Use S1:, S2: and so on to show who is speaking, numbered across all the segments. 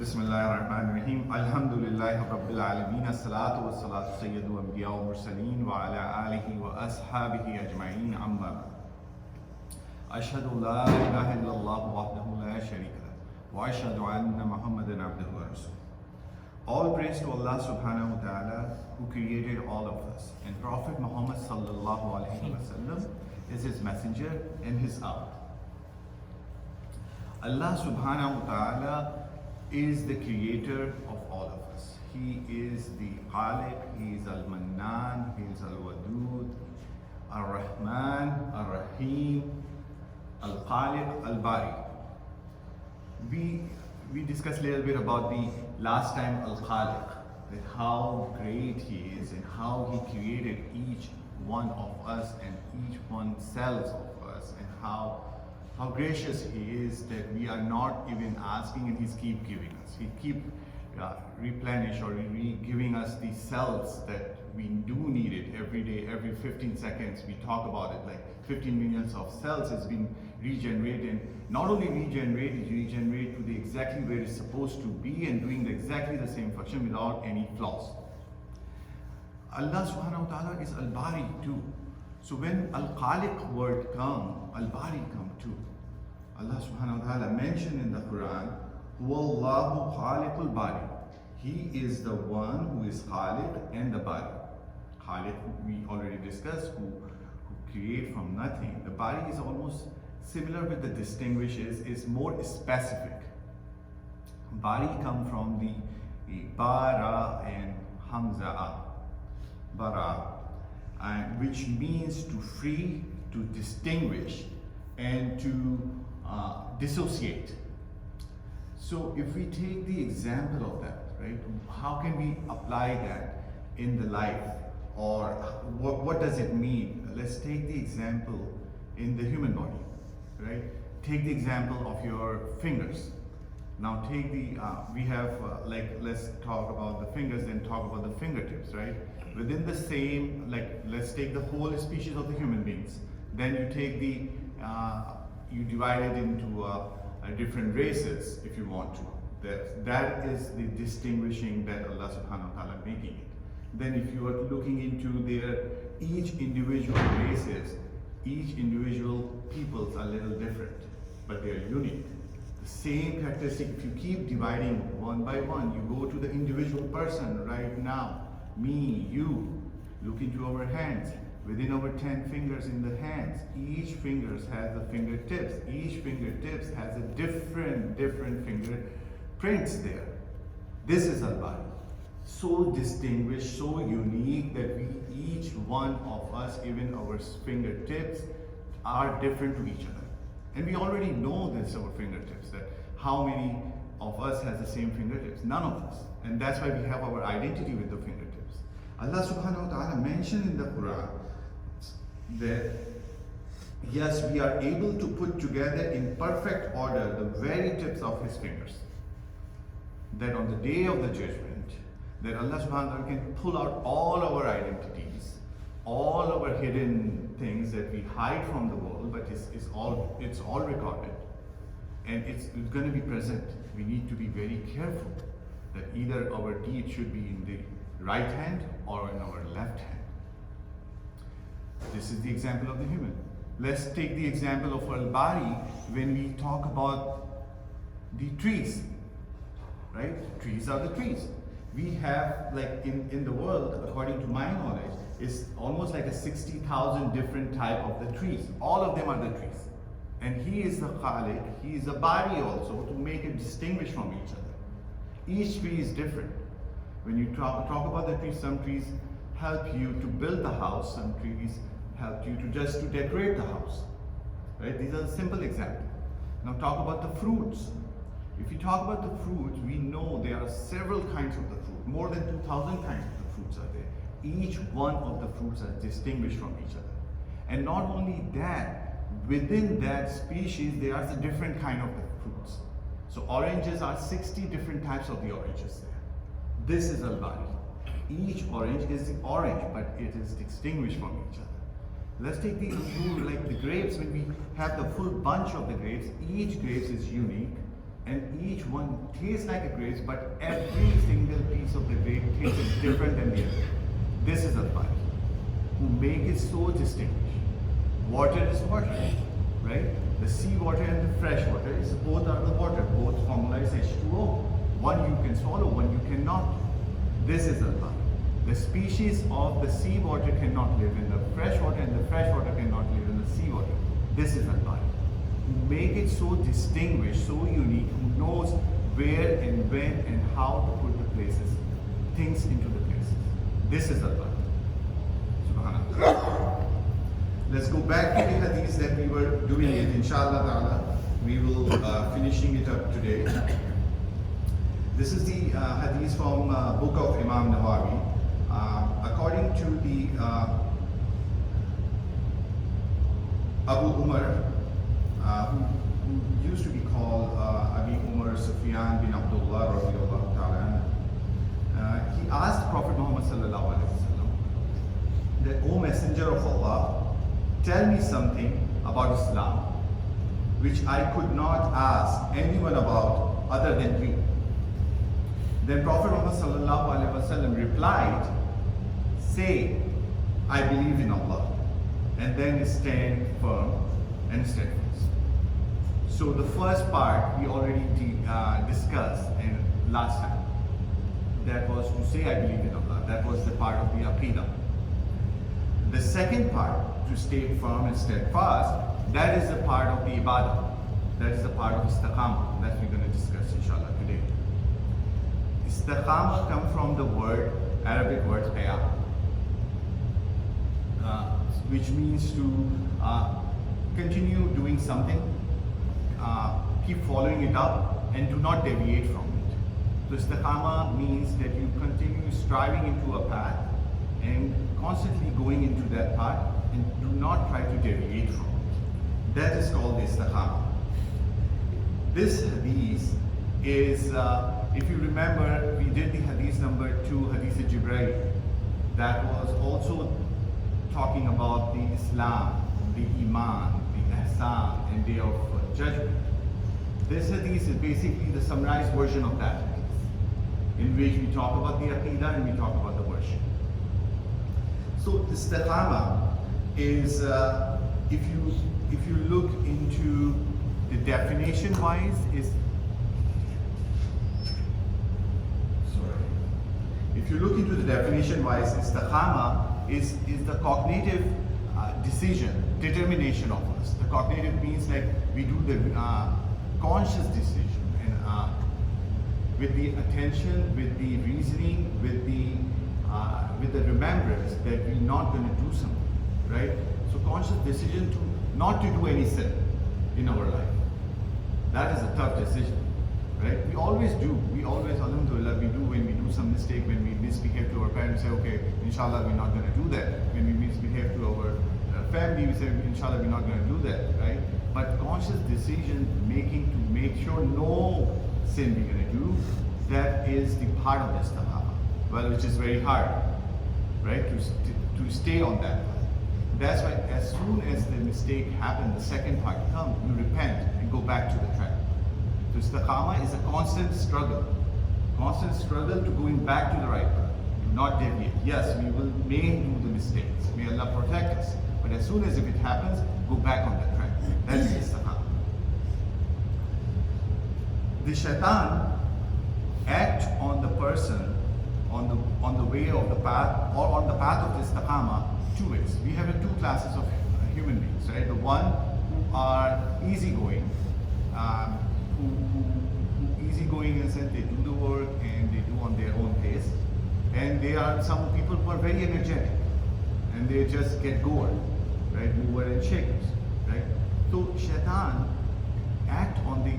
S1: Bismillahirrahmanirrahim. Alhamdulillahi Rabbil Alameen. As-salatu was-salatu sayyidu anbiya wa mursaleen wa ala alihi wa ashabihi ajma'een amma. Ashhadu la ilaha illallah wahdahu la sharika lahu wa ashhadu anna Muhammadan abduhu wa rasuluh. All praise to Allah subhanahu wa ta'ala who created all of us. And Prophet Muhammad sallallahu alaihi wasallam is his messenger and his hour. Allah subhanahu wa ta'ala is the creator of all of us. He is the Khaliq, He is Al-Mannan, He is Al-Wadud, Al-Rahman, Al-Rahim, Al-Khaliq, Al-Bari. We discussed a little bit about the last time Al-Khaliq, that how great He is and how He created each one of us and each one cells of us, and how gracious He is that we are not even asking and He's keep giving us. He keep replenish or giving us the cells that we do need it every day, every 15 seconds. We talk about it like 15 millions of cells has been regenerated. Not only regenerate to the exactly where it's supposed to be and doing exactly the same function without any flaws. Allah subhanahu wa ta'ala is Al-Bari too. So when Al-Khaliq word come, Al-Bari come too. Allah subhanahu wa ta'ala mentioned in the Quran, Huwallahu Khaliqul Bari. He is the one who is Khaliq and the Bari. Khaliq, we already discussed, who create from nothing. The Bari is almost similar with the distinguishes, is more specific. Bari come from the Bara and Hamza, Bara, and which means to free, to distinguish, and to dissociate. So if we take the example of that, right, how can we apply that in the life, or what does it mean? Let's take the example in the human body, right? Take the example of your fingers. Now take the, we have, let's talk about the fingers, then talk about the fingertips, right? Within the same, let's take the whole species of the human beings. Then you take the, you divide it into different races if you want to. That is the distinguishing that Allah subhanahu wa ta'ala making it. Then if you are looking into their, each individual races, each individual peoples are a little different, but they are unique. The same characteristic, if you keep dividing one by one, you go to the individual person right now. Me, you, look into our hands. Within our 10 fingers in the hands, each fingers has the fingertips. Each fingertips has a different fingerprints there. This is Al-Bari. So distinguished, so unique that each one of us, even our fingertips, are different to each other. And we already know this, our fingertips, that how many of us has the same fingertips? None of us. And that's why we have our identity with the fingertips. Allah subhanahu wa ta'ala mentioned in the Quran that yes, we are able to put together in perfect order the very tips of His fingers. That on the day of the judgment, that Allah subhanahu wa ta'ala can pull out all our identities, all our hidden things that we hide from the world, but it's all recorded. And it's going to be present. We need to be very careful that either our deed should be in the right hand or in our left hand. This is the example of the human. Let's take the example of Al-Bari when we talk about the trees, right? Trees are the trees. We have, in the world, according to my knowledge, is almost like a 60,000 different type of the trees. All of them are the trees. And He is the Khaliq, He is the Bari also, to make it distinguish from each other. Each tree is different. When you talk about the trees, some trees help you to build the house, some trees help you to decorate the house. Right? These are the simple examples. Now talk about the fruits. If you talk about the fruits, we know there are several kinds of the fruit. More than 2,000 kinds of the fruits are there. Each one of the fruits are distinguished from each other. And not only that, within that species, there are the different kind of the fruits. So oranges are 60 different types of the oranges there. This is Al-Bari. Each orange is the orange, but it is distinguished from each other. Let's take the grapes. When we have the full bunch of the grapes, each grape is unique, and each one tastes like a grape, but every single piece of the grape tastes different than the other. This is Allah who make it so distinguished. Water is water, right? The sea water and the fresh water is both are the water. Both formula is H2O. One you can swallow, one you cannot. This is Allah. The species of the sea water cannot live in the fresh water, and the fresh water cannot live in the sea water. This is Allah. Who make it so distinguished, so unique, who knows where and when and how to put the places, things into the places. This is Allah. Subhanallah. Let's go back to the hadith that we were doing it. Inshallah ta'ala, we will finishing it up today. This is the hadith from book of Imam Nawawi. According to the Abu Umar, who used to be called Abi Umar Sufyan bin Abdullah radiallahu ta'ala, he asked Prophet Muhammad sallallahu alaihi wasallam that, O Messenger of Allah, tell me something about Islam which I could not ask anyone about other than you. Then Prophet Muhammad sallallahu alaihi wasallam replied, say, I believe in Allah, and then stand firm and steadfast. So the first part we already discussed in last time. That was to say I believe in Allah. That was the part of the Aqidah. The second part, to stay firm and steadfast, that is the part of the Ibadah. That is the part of Istiqama that we're going to discuss inshallah today. Istiqama comes from the word, Arabic word qiyam, which means to continue doing something, keep following it up, and do not deviate from it. So Istiqama means that you continue striving into a path and constantly going into that path and do not try to deviate from it. That is called Istiqama. This hadith is, if you remember, we did the hadith number 2, Hadith Jibreel. That was also talking about the Islam, the Iman, the Ihsan, and Day of Judgment. This hadith is basically the summarized version of that hadith, in which we talk about the Aqidah and we talk about the worship. So Istiqama is, if you look into the definition wise, if you look into the definition wise, Istiqama is the cognitive decision, determination of us. The cognitive means like we do the conscious decision, and with the attention, with the reasoning, with the remembrance that we're not going to do something, right? So conscious decision to not to do any sin in our life. That is a tough decision, right? We always do. We always, alhamdulillah, we do when we do some mistake, when we misbehave to our parents, say, okay, inshallah, we're not going to do that. When we misbehave to our family, we say, inshallah, we're not going to do that, right? But conscious decision making to make sure no sin we're going to do, that is the part of the Istiqama. Well, which is very hard, right? To stay on that path. That's why as soon as the mistake happens, the second part comes, you repent and go back to the track. So Istiqama is a constant struggle to going back to the right path. Do not deviate. Yes, we may do the mistakes. May Allah protect us. But as soon as if it happens, go back on that track. That's Istiqama. The shaitan act on the person on the way of the path, or on the path of Istiqama, two ways. We have two classes of human beings, right? The one who are easygoing, who easygoing in the sense they do the work and they do on their own pace. And there are some people who are very energetic and they just get going, right? Mover and shakers, right? So shaitan act on the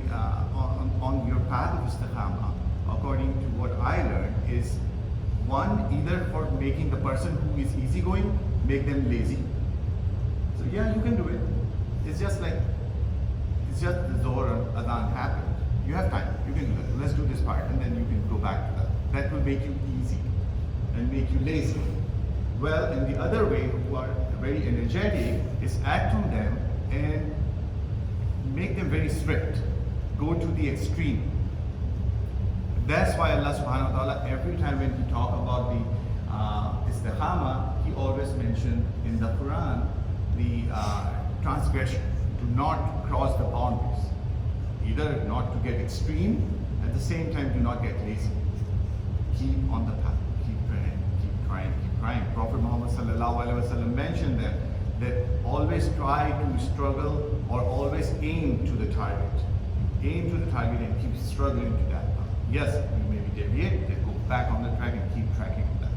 S1: on your path of Istiqama, according to what I learned, is one, either for making the person who is easygoing, make them lazy. So yeah, you can do it. It's just the Zohar Adhan happened. You have time, you can do it. Let's do this part and then you can go back to that. That will make you easy and make you lazy. Well, in the other way, who are very energetic, is act on them and make them very strict. Go to the extreme. That's why Allah subhanahu wa ta'ala, every time when He talk about the Istiqama, He always mentioned in the Quran the transgression. Do not cross the boundaries. Either not to get extreme, at the same time do not get lazy. Keep on the path, keep praying, keep trying, keep trying. Prophet Muhammad sallallahu alaihi wasallam mentioned that always try to struggle or always aim to the target. Aim to the target and keep struggling to that path. Yes, you may be deviate, then go back on the track and keep tracking on that.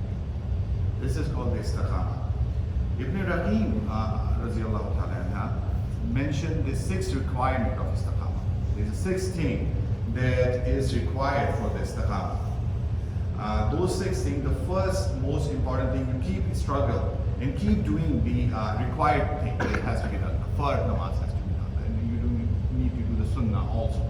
S1: This is called the Istiqama. Ibn Raqim radiallahu ta'ala anha mentioned the sixth requirement of Istiqama. There's a sixth thing that is required for the Istiqama. Those six things, the first most important thing, you keep struggle and keep doing the required thing that has to be done. The Fard namaz has to be done, and you need to do the Sunnah also,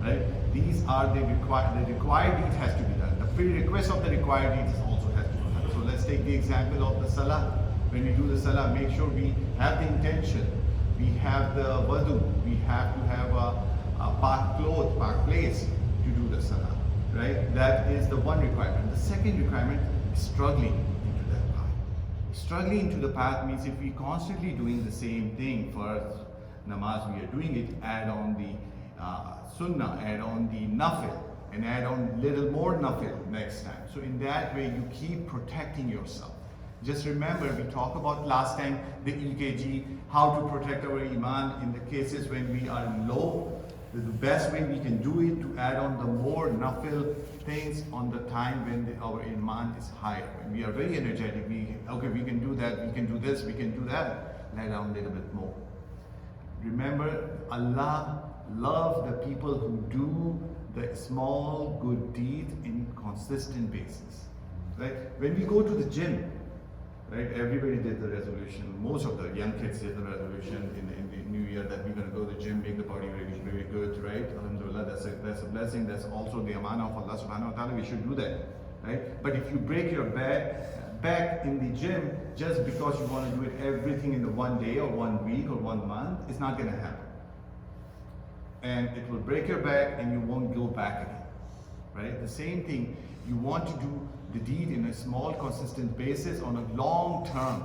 S1: right? These are the required deed has to be done. The prerequisite of the required deeds also has to be done. So let's take the example of the Salah. When we do the Salah, make sure we have the intention, we have the wudu, we have to have a park cloth, park place to do the Salah, right? That is the one requirement. The second requirement is struggling into that path. Struggling into the path means if we constantly doing the same thing for namaz, we are doing it, add on the sunnah, add on the nafil, and add on little more nafil next time. So in that way, you keep protecting yourself. Just remember, we talked about last time the EKG, how to protect our iman in the cases when we are low. The best way we can do it to add on the more nafil things on the time when our iman is higher. When we are very energetic, we can do that, we can do this, we can do that. Lay down a little bit more. Remember, Allah loves the people who do the small good deeds in consistent basis. Right? When we go to the gym, right? Everybody did the resolution. Most of the young kids did the resolution in the new year that we're going to go to the gym, make the body really, really good, right? Alhamdulillah, that's a blessing. That's also the amanah of Allah subhanahu wa ta'ala. We should do that, right? But if you break your back in the gym just because you want to do it everything in the one day or 1 week or 1 month, it's not going to happen. And it will break your back and you won't go back again, right? The same thing, you want to do the deed in a small consistent basis on a long term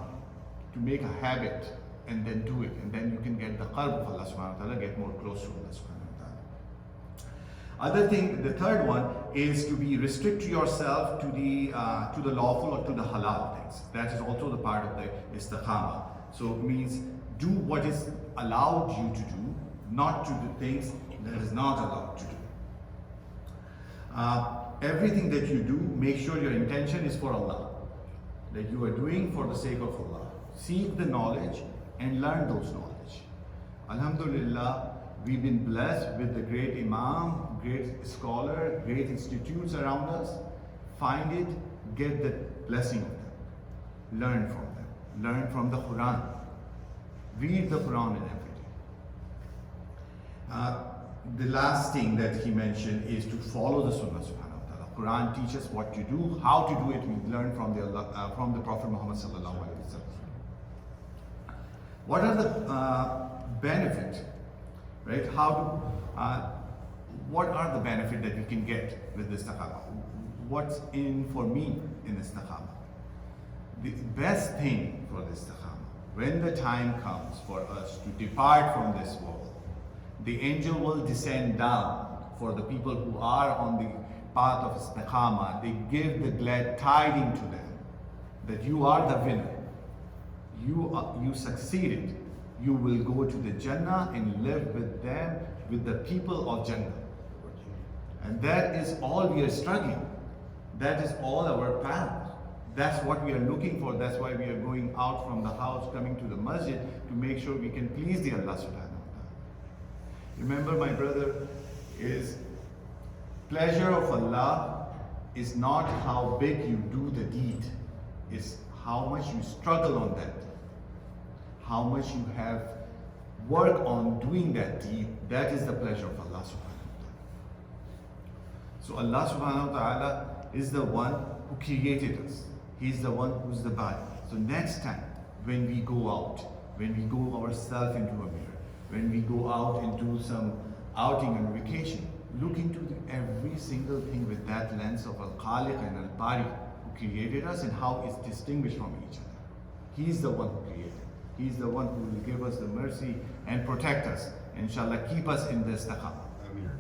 S1: to make a habit and then do it, and then you can get the qalb of Allah subhanahu wa ta'ala, get more close to Allah subhanahu wa ta'ala. Other thing, the third one is to be restrict yourself to the lawful or to the halal things. That is also the part of the istiqama. So it means do what is allowed you to do, not to do things that is not allowed to do. Everything that you do, make sure your intention is for Allah, that you are doing for the sake of Allah. Seek the knowledge and learn those knowledge. Alhamdulillah, we've been blessed with the great Imam, great scholar, great institutes around us. Find it, get the blessing of them. Learn from them. Learn from the Quran. Read the Quran and everything. The last thing that he mentioned is to follow the Sunnah subhanahu. Quran teaches what to do, how to do it. We learn from the Prophet Muhammad sallallahu alaihi wasallam. What are the benefits, right? What are the benefits that we can get with this istiqama? What's in for me in istiqama? The best thing for this istiqama, when the time comes for us to depart from this world, the angel will descend down for the people who are on the path of istiqama. They give the glad tidings to them that you are the winner. You succeeded. You will go to the Jannah and live with them, with the people of Jannah. And that is all we are struggling. That is all our path. That's what we are looking for. That's why we are going out from the house, coming to the masjid to make sure we can please the Allah subhanahu wa ta'ala. Remember, my brother, is pleasure of Allah is not how big you do the deed, it's how much you struggle on that deed, how much you have work on doing that deed. That is the pleasure of Allah subhanahu wa ta'ala. So Allah subhanahu wa ta'ala is the one who created us. He's the one who's the body. So next time when we go out, when we go ourselves into a mirror, when we go out and do some outing and vacation, look into every every single thing with that lens of Al-Khaliq and Al-Bari, who created us and how it's distinguished from each other. He's the one who created. He's the one who will give us the mercy and protect us. Inshallah, keep us in the Istiqama.
S2: Ameen.